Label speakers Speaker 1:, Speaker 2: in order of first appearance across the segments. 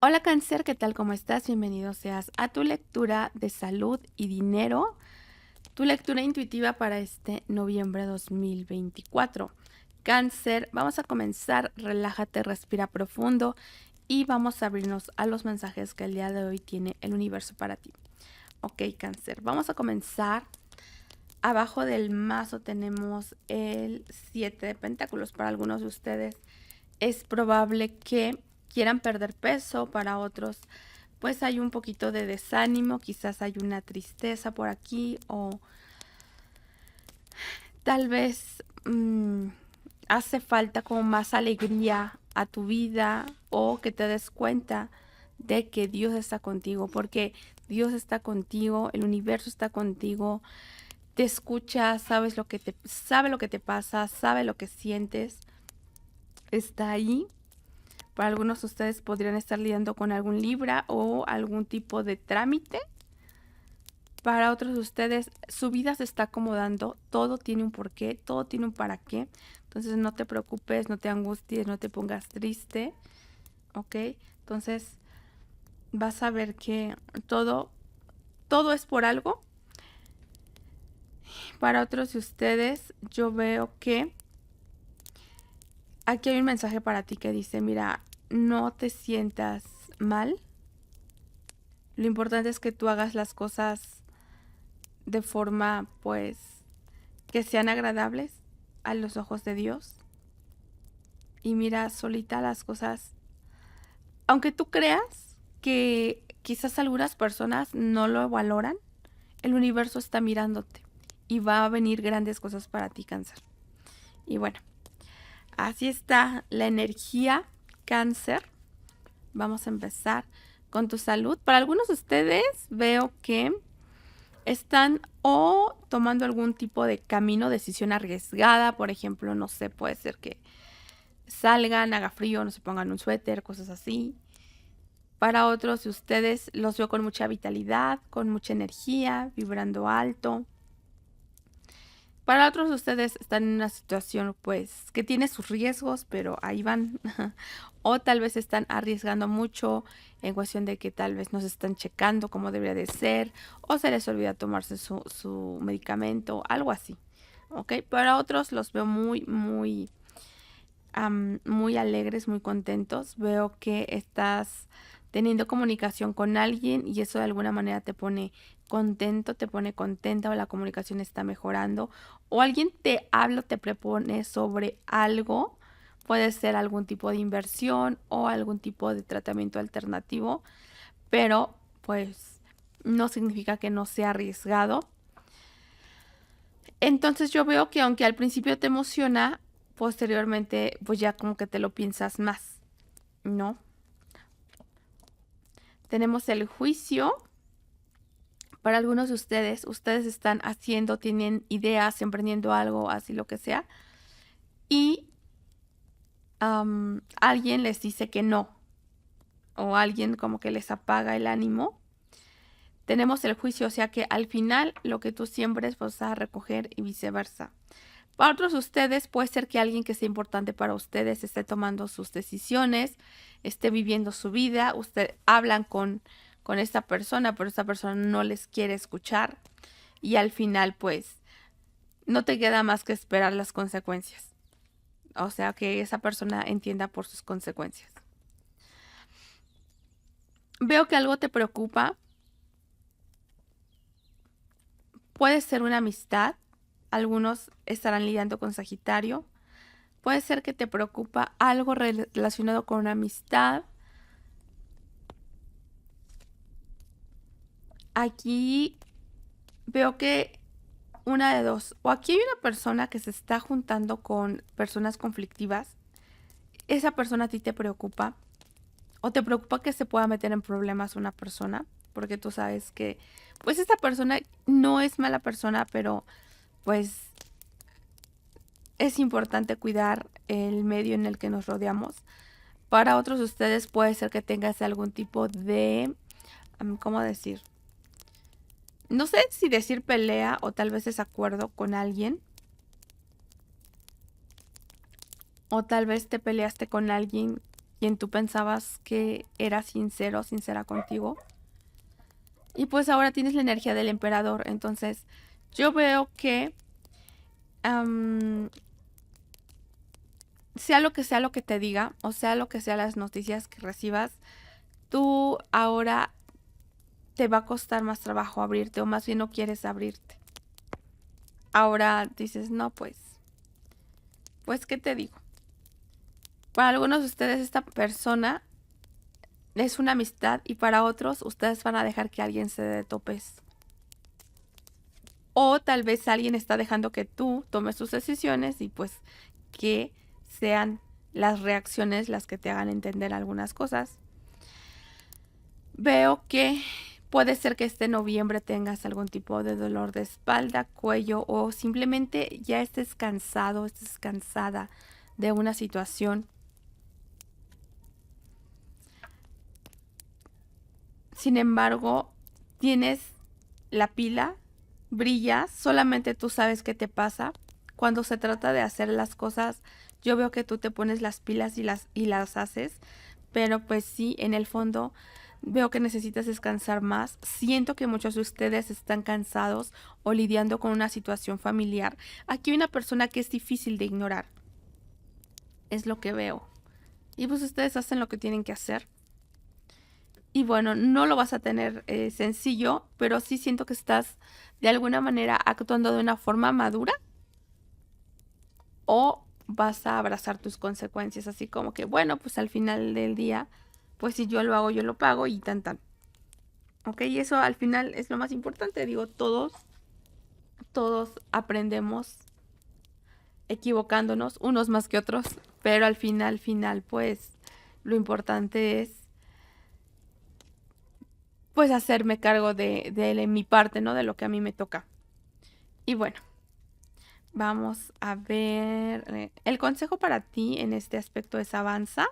Speaker 1: Hola Cáncer, ¿qué tal? ¿Cómo estás? Bienvenido seas a tu lectura de salud y dinero, tu lectura intuitiva para este noviembre 2024. Cáncer, vamos a comenzar, relájate, respira profundo y vamos a abrirnos a los mensajes que el día de hoy tiene el universo para ti. Ok, Cáncer, vamos a comenzar. Abajo del mazo tenemos el 7 de pentáculos. Para algunos de ustedes es probable que quieran perder peso, para otros pues hay un poquito de desánimo, quizás hay una tristeza por aquí o tal vez hace falta como más alegría a tu vida o que te des cuenta de que Dios está contigo, porque Dios está contigo, el universo está contigo, te escucha, sabe lo que te pasa, sabe lo que sientes, está ahí. Para algunos de ustedes podrían estar lidiando con algún Libra o algún tipo de trámite. Para otros de ustedes, su vida se está acomodando, todo tiene un porqué, todo tiene un para qué. Entonces no te preocupes, no te angusties, no te pongas triste, ¿ok? Entonces vas a ver que todo es por algo. Para otros de ustedes, yo veo que aquí hay un mensaje para ti que dice, mira, no te sientas mal. Lo importante es que tú hagas las cosas de forma, pues, que sean agradables a los ojos de Dios. Y mira, solita las cosas, aunque tú creas que quizás algunas personas no lo valoran, el universo está mirándote y va a venir grandes cosas para ti, Cáncer. Y bueno, así está la energía, Cáncer. Vamos a empezar con tu salud. Para algunos de ustedes veo que están o tomando algún tipo de camino, decisión arriesgada, por ejemplo, no sé, puede ser que salgan, haga frío, no se pongan un suéter, cosas así. Para otros de ustedes los veo con mucha vitalidad, con mucha energía, vibrando alto. Para otros de ustedes están en una situación pues que tiene sus riesgos, pero ahí van. O tal vez están arriesgando mucho en cuestión de que tal vez no se están checando como debería de ser, o se les olvida tomarse su medicamento, algo así. ¿Ok? Para otros los veo muy alegres, muy contentos. Veo que estás teniendo comunicación con alguien y eso de alguna manera te pone contento, te pone contenta, o la comunicación está mejorando, o alguien te habla, te propone sobre algo. Puede ser algún tipo de inversión o algún tipo de tratamiento alternativo, pero pues no significa que no sea arriesgado. Entonces yo veo que aunque al principio te emociona, posteriormente pues ya como que te lo piensas más, ¿no? Tenemos el juicio. Para algunos de ustedes están haciendo, tienen ideas, emprendiendo algo, así lo que sea, y alguien les dice que no, o alguien como que les apaga el ánimo. Tenemos el juicio, o sea que al final lo que tú siembres vas a recoger y viceversa. Para otros de ustedes puede ser que alguien que sea importante para ustedes esté tomando sus decisiones, esté viviendo su vida, ustedes hablan con esta persona, pero esta persona no les quiere escuchar y al final pues no te queda más que esperar las consecuencias. O sea, que esa persona entienda por sus consecuencias. Veo que algo te preocupa. Puede ser una amistad. Algunos estarán lidiando con Sagitario. Puede ser que te preocupa algo relacionado con una amistad. Aquí veo que una de dos. O aquí hay una persona que se está juntando con personas conflictivas. Esa persona a ti te preocupa. O te preocupa que se pueda meter en problemas una persona. Porque tú sabes que pues esta persona no es mala persona, pero pues es importante cuidar el medio en el que nos rodeamos. Para otros de ustedes puede ser que tengas algún tipo de, ¿cómo decir? No sé si decir pelea o tal vez desacuerdo con alguien. O tal vez te peleaste con alguien quien tú pensabas que era sincero, sincera contigo. Y pues ahora tienes la energía del emperador. Entonces, yo veo que sea lo que te diga, o sea lo que sea las noticias que recibas, tú ahora te va a costar más trabajo abrirte, o más bien no quieres abrirte. Ahora dices, no, pues, ¿qué te digo? Para algunos de ustedes esta persona es una amistad y para otros ustedes van a dejar que alguien se dé topes. O tal vez alguien está dejando que tú tomes tus decisiones y pues que sean las reacciones las que te hagan entender algunas cosas. Veo que puede ser que este noviembre tengas algún tipo de dolor de espalda, cuello o simplemente ya estés cansado, estés cansada de una situación. Sin embargo, tienes la pila, brillas, solamente tú sabes qué te pasa. Cuando se trata de hacer las cosas, yo veo que tú te pones las pilas y las haces, pero pues sí, en el fondo veo que necesitas descansar más. Siento que muchos de ustedes están cansados o lidiando con una situación familiar. Aquí hay una persona que es difícil de ignorar. Es lo que veo. Y pues ustedes hacen lo que tienen que hacer. Y bueno, no lo vas a tener sencillo, pero sí siento que estás de alguna manera actuando de una forma madura o vas a abrazar tus consecuencias, así como que, bueno, pues al final del día, pues si yo lo hago, yo lo pago y tan tan. ¿Ok? Y eso al final es lo más importante, digo, todos aprendemos equivocándonos, unos más que otros, pero al final, pues lo importante es pues hacerme cargo de mi parte, ¿no? De lo que a mí me toca. Y bueno, vamos a ver. El consejo para ti en este aspecto es avanza.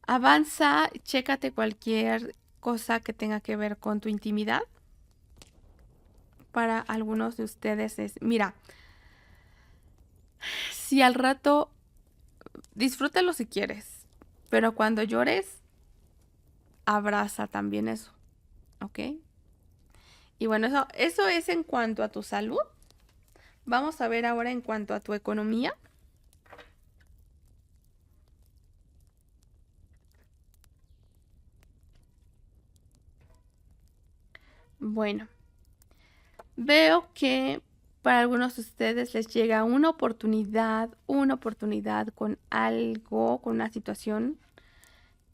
Speaker 1: Avanza, chécate cualquier cosa que tenga que ver con tu intimidad. Para algunos de ustedes es, mira, si al rato, disfrútalo si quieres, pero cuando llores, abraza también eso, ¿ok? Y bueno, eso es en cuanto a tu salud. Vamos a ver ahora en cuanto a tu economía. Bueno, veo que para algunos de ustedes les llega una oportunidad con algo, con una situación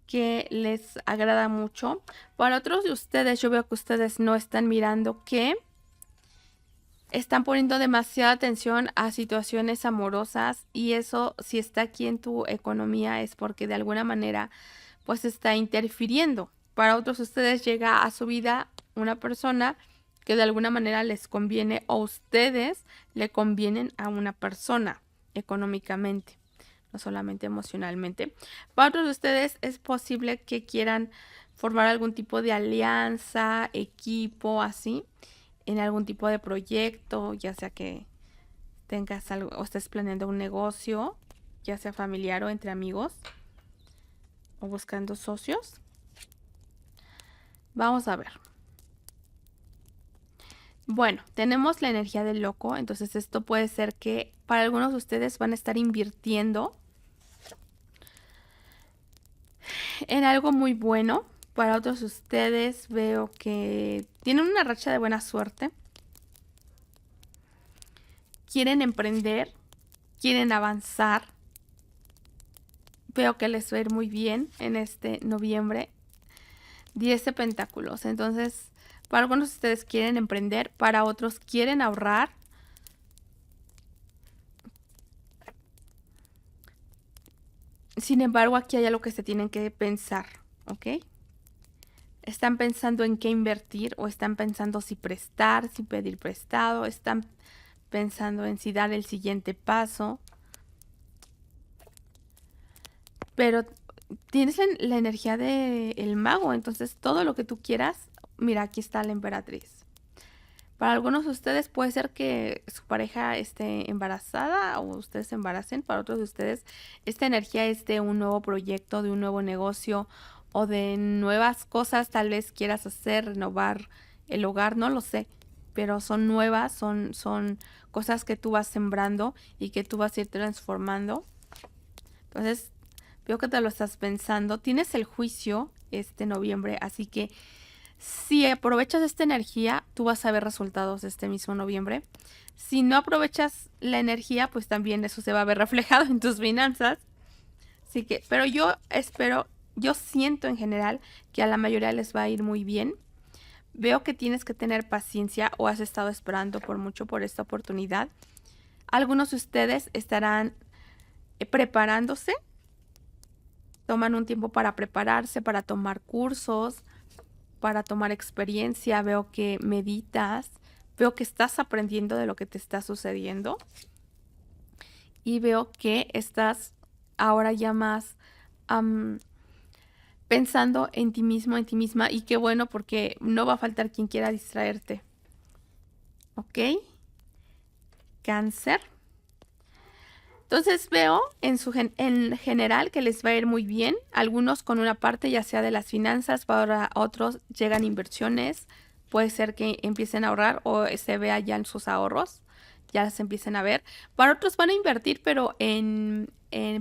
Speaker 1: que les agrada mucho. Para otros de ustedes, yo veo que ustedes no están mirando que están poniendo demasiada atención a situaciones amorosas y eso, si está aquí en tu economía, es porque de alguna manera pues está interfiriendo. Para otros de ustedes llega a su vida una persona que de alguna manera les conviene o ustedes le convienen a una persona económicamente, no solamente emocionalmente. Para otros de ustedes es posible que quieran formar algún tipo de alianza, equipo, así, en algún tipo de proyecto, ya sea que tengas algo o estés planeando un negocio, ya sea familiar o entre amigos, o buscando socios. Vamos a ver. Bueno, tenemos la energía del loco, entonces esto puede ser que para algunos de ustedes van a estar invirtiendo en algo muy bueno. Para otros de ustedes veo que tienen una racha de buena suerte. Quieren emprender, quieren avanzar. Veo que les va a ir muy bien en este noviembre. 10 de pentáculos. Entonces, para algunos de ustedes quieren emprender, para otros quieren ahorrar. Sin embargo, aquí hay algo que se tienen que pensar, ¿ok? Están pensando en qué invertir o están pensando si prestar, si pedir prestado, están pensando en si dar el siguiente paso. Pero tienes la energía del mago, entonces todo lo que tú quieras, mira, aquí está la emperatriz. Para algunos de ustedes puede ser que su pareja esté embarazada o ustedes se embaracen. Para otros de ustedes, esta energía es de un nuevo proyecto, de un nuevo negocio o de nuevas cosas. Tal vez quieras hacer, renovar el hogar, no lo sé. Pero son nuevas, son cosas que tú vas sembrando y que tú vas a ir transformando. Entonces, veo que te lo estás pensando. Tienes el juicio este noviembre, así que si aprovechas esta energía, tú vas a ver resultados este mismo noviembre. Si no aprovechas la energía, pues también eso se va a ver reflejado en tus finanzas. Así que, pero yo espero, yo siento en general que a la mayoría les va a ir muy bien. Veo que tienes que tener paciencia o has estado esperando por mucho por esta oportunidad. Algunos de ustedes estarán preparándose, toman un tiempo para prepararse, para tomar cursos, para tomar experiencia. Veo que meditas, veo que estás aprendiendo de lo que te está sucediendo y veo que estás ahora ya más pensando en ti mismo, en ti misma, y qué bueno porque no va a faltar quien quiera distraerte. ¿Ok? Cáncer. Entonces veo en general que les va a ir muy bien. Algunos con una parte ya sea de las finanzas, para otros llegan inversiones. Puede ser que empiecen a ahorrar o se vea ya en sus ahorros, ya se empiecen a ver. Para otros van a invertir, pero en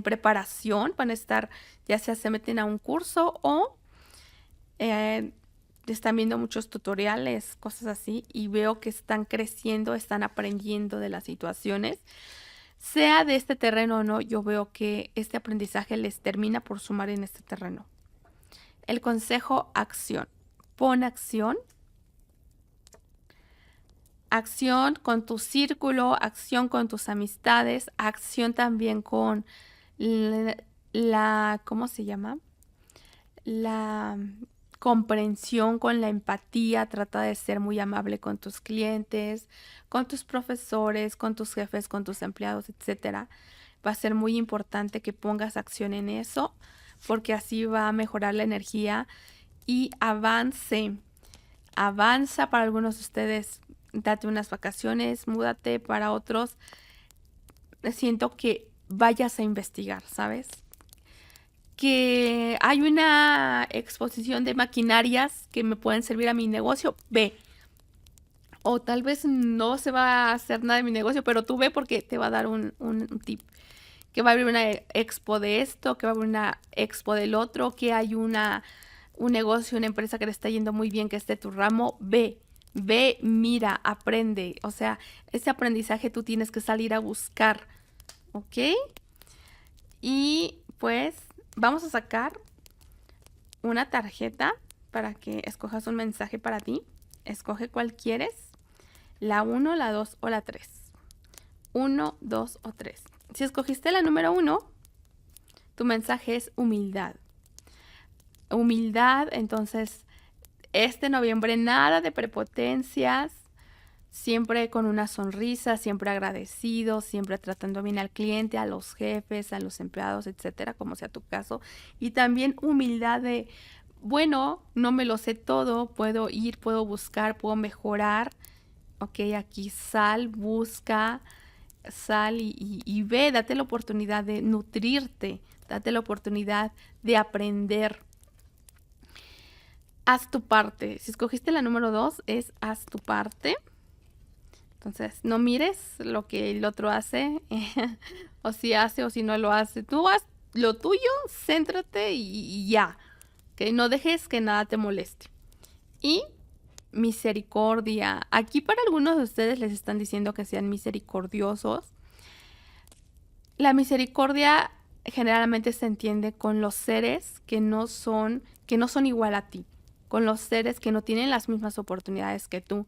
Speaker 1: preparación, van a estar, ya sea se meten a un curso o están viendo muchos tutoriales, cosas así, y veo que están creciendo, están aprendiendo de las situaciones. Sea de este terreno o no, yo veo que este aprendizaje les termina por sumar en este terreno. El consejo, acción. Pon acción. Acción con tu círculo, acción con tus amistades, acción también con ¿cómo se llama? La comprensión, con la empatía. Trata de ser muy amable con tus clientes, con tus profesores, con tus jefes, con tus empleados, etcétera. Va a ser muy importante que pongas acción en eso, porque así va a mejorar la energía y avance. Avanza. Para algunos de ustedes, date unas vacaciones, múdate. Para otros, siento que vayas a investigar, ¿sabes? Que hay una exposición de maquinarias que me pueden servir a mi negocio, ve. O tal vez no se va a hacer nada de mi negocio, pero tú ve porque te va a dar un tip. Que va a haber una expo de esto, que va a haber una expo del otro, que hay un negocio, una empresa que le está yendo muy bien, que esté tu ramo, ve, mira, aprende. O sea, ese aprendizaje tú tienes que salir a buscar, ¿ok? Y pues vamos a sacar una tarjeta para que escojas un mensaje para ti. Escoge cuál quieres, la 1, la 2 o la 3. 1, 2 o 3. Si escogiste la número 1, tu mensaje es humildad. Humildad, entonces, este noviembre nada de prepotencias, siempre con una sonrisa, siempre agradecido, siempre tratando bien al cliente, a los jefes, a los empleados, etcétera, como sea tu caso. Y también humildad de, bueno, no me lo sé todo, puedo ir, puedo buscar, puedo mejorar. Ok, aquí sal, busca, sal y ve, date la oportunidad de nutrirte, date la oportunidad de aprender. Haz tu parte. Si escogiste la número 2, es haz tu parte. Entonces, no mires lo que el otro hace, o si hace o si no lo hace. Tú haz lo tuyo, céntrate y ya. Que no dejes que nada te moleste. Y misericordia. Aquí para algunos de ustedes les están diciendo que sean misericordiosos. La misericordia generalmente se entiende con los seres que no son igual a ti, con los seres que no tienen las mismas oportunidades que tú.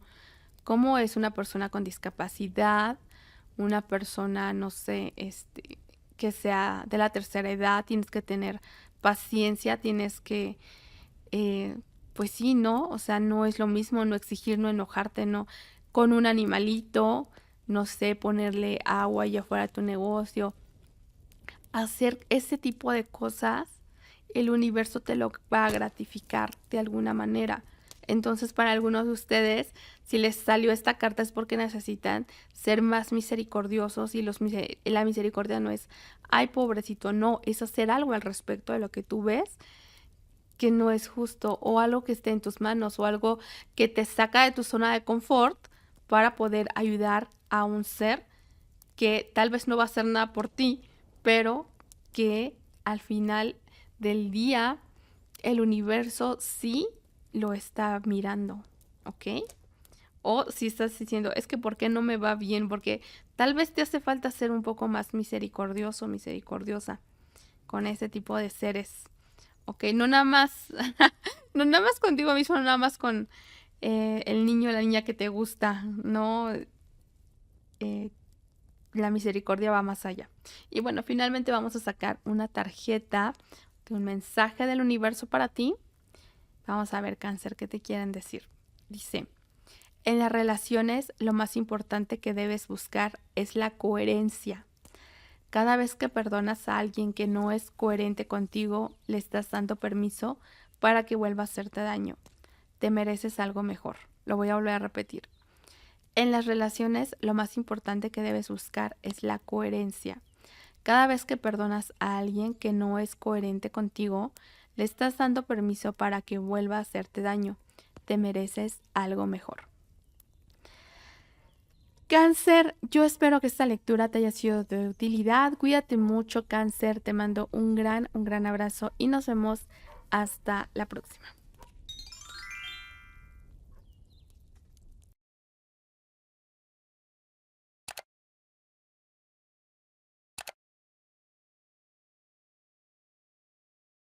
Speaker 1: Como es una persona con discapacidad, una persona, no sé, que sea de la tercera edad, tienes que tener paciencia, tienes que, pues sí, ¿no? O sea, no es lo mismo no exigir, no enojarte, no, con un animalito, no sé, ponerle agua allá afuera de tu negocio. Hacer ese tipo de cosas, el universo te lo va a gratificar de alguna manera. Entonces, para algunos de ustedes, si les salió esta carta es porque necesitan ser más misericordiosos y la misericordia no es, ay, pobrecito, no, es hacer algo al respecto de lo que tú ves que no es justo o algo que esté en tus manos o algo que te saca de tu zona de confort para poder ayudar a un ser que tal vez no va a hacer nada por ti, pero que al final del día el universo sí lo está mirando, ¿ok? O si estás diciendo, es que ¿por qué no me va bien? Porque tal vez te hace falta ser un poco más misericordioso, misericordiosa con ese tipo de seres, ¿ok? No nada más, no nada más contigo mismo, no nada más con el niño o la niña que te gusta, no, la misericordia va más allá. Y bueno, finalmente vamos a sacar una tarjeta de un mensaje del universo para ti. Vamos a ver, Cáncer, qué te quieren decir. Dice, en las relaciones lo más importante que debes buscar es la coherencia. Cada vez que perdonas a alguien que no es coherente contigo, le estás dando permiso para que vuelva a hacerte daño. Te mereces algo mejor. Lo voy a volver a repetir. En las relaciones, lo más importante que debes buscar es la coherencia. Cada vez que perdonas a alguien que no es coherente contigo, le estás dando permiso para que vuelva a hacerte daño. Te mereces algo mejor. Cáncer, yo espero que esta lectura te haya sido de utilidad. Cuídate mucho, Cáncer. Te mando un gran abrazo y nos vemos hasta la próxima.